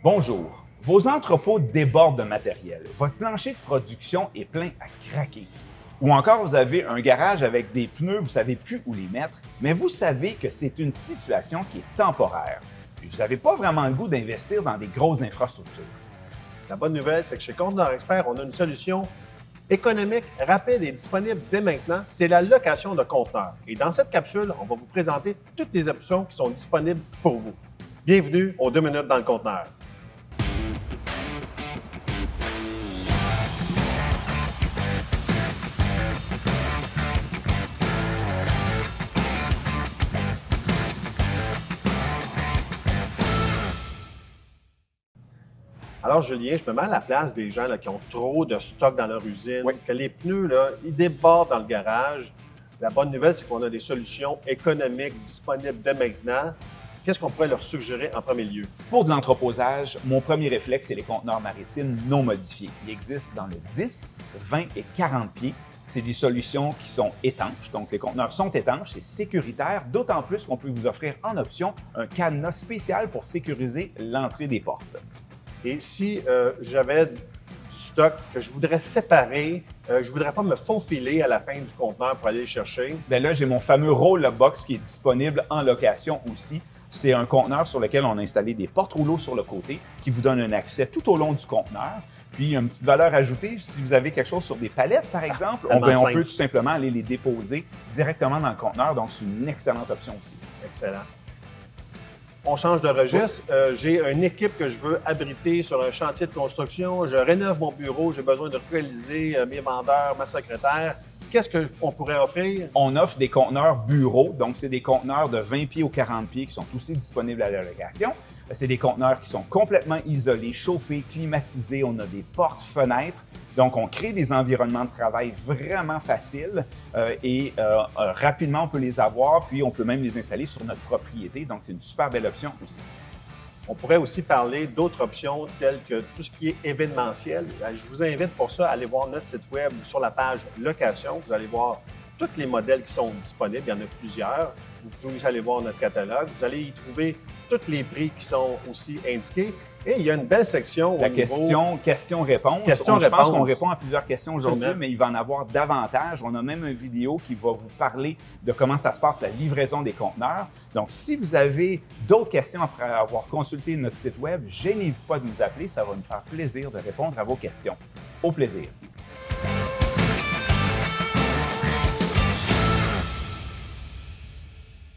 Bonjour. Vos entrepôts débordent de matériel. Votre plancher de production est plein à craquer. Ou encore, vous avez un garage avec des pneus, vous ne savez plus où les mettre, mais vous savez que c'est une situation qui est temporaire. Puis vous n'avez pas vraiment le goût d'investir dans des grosses infrastructures. La bonne nouvelle, c'est que chez Conteneur Expert, on a une solution économique, rapide et disponible dès maintenant. C'est la location de conteneurs. Et dans cette capsule, on va vous présenter toutes les options qui sont disponibles pour vous. Bienvenue aux 2 minutes dans le conteneur. Alors, Julien, je me mets à la place des gens là, qui ont trop de stock dans leur usine, que les pneus, là, ils débordent dans le garage. La bonne nouvelle, c'est qu'on a des solutions économiques disponibles dès maintenant. Qu'est-ce qu'on pourrait leur suggérer en premier lieu? Pour de l'entreposage, mon premier réflexe, c'est les conteneurs maritimes non modifiés. Ils existent dans le 10, 20 et 40 pieds. C'est des solutions qui sont étanches, donc les conteneurs sont étanches, c'est sécuritaire, d'autant plus qu'on peut vous offrir en option un cadenas spécial pour sécuriser l'entrée des portes. Et si j'avais du stock que je voudrais séparer, je ne voudrais pas me faufiler à la fin du conteneur pour aller le chercher. Bien là, j'ai mon fameux roll-box qui est disponible en location aussi. C'est un conteneur sur lequel on a installé des portes-rouleaux sur le côté qui vous donnent un accès tout au long du conteneur. Puis, une petite valeur ajoutée, si vous avez quelque chose sur des palettes, par exemple, on peut tout simplement aller les déposer directement dans le conteneur. Donc, c'est une excellente option aussi. Excellent. On change de registre. J'ai une équipe que je veux abriter sur un chantier de construction. Je rénove mon bureau. J'ai besoin de réaliser mes vendeurs, ma secrétaire. Qu'est-ce qu'on pourrait offrir? On offre des conteneurs bureaux. Donc, c'est des conteneurs de 20 pieds ou 40 pieds qui sont aussi disponibles à la location. C'est des conteneurs qui sont complètement isolés, chauffés, climatisés. On a des portes, fenêtres. Donc, on crée des environnements de travail vraiment faciles et rapidement, on peut les avoir, puis on peut même les installer sur notre propriété. Donc, c'est une super belle option aussi. On pourrait aussi parler d'autres options telles que tout ce qui est événementiel. Je vous invite pour ça à aller voir notre site web sur la page location. Vous allez voir tous les modèles qui sont disponibles. Il y en a plusieurs. Vous pouvez aussi aller voir notre catalogue. Vous allez y trouver tous les prix qui sont aussi indiqués. Et il y a une belle section La question-réponse. Je pense qu'on répond à plusieurs questions aujourd'hui, mais il va en avoir davantage. On a même une vidéo qui va vous parler de comment ça se passe, la livraison des conteneurs. Donc, si vous avez d'autres questions après avoir consulté notre site web, gênez-vous pas de nous appeler. Ça va nous faire plaisir de répondre à vos questions. Au plaisir.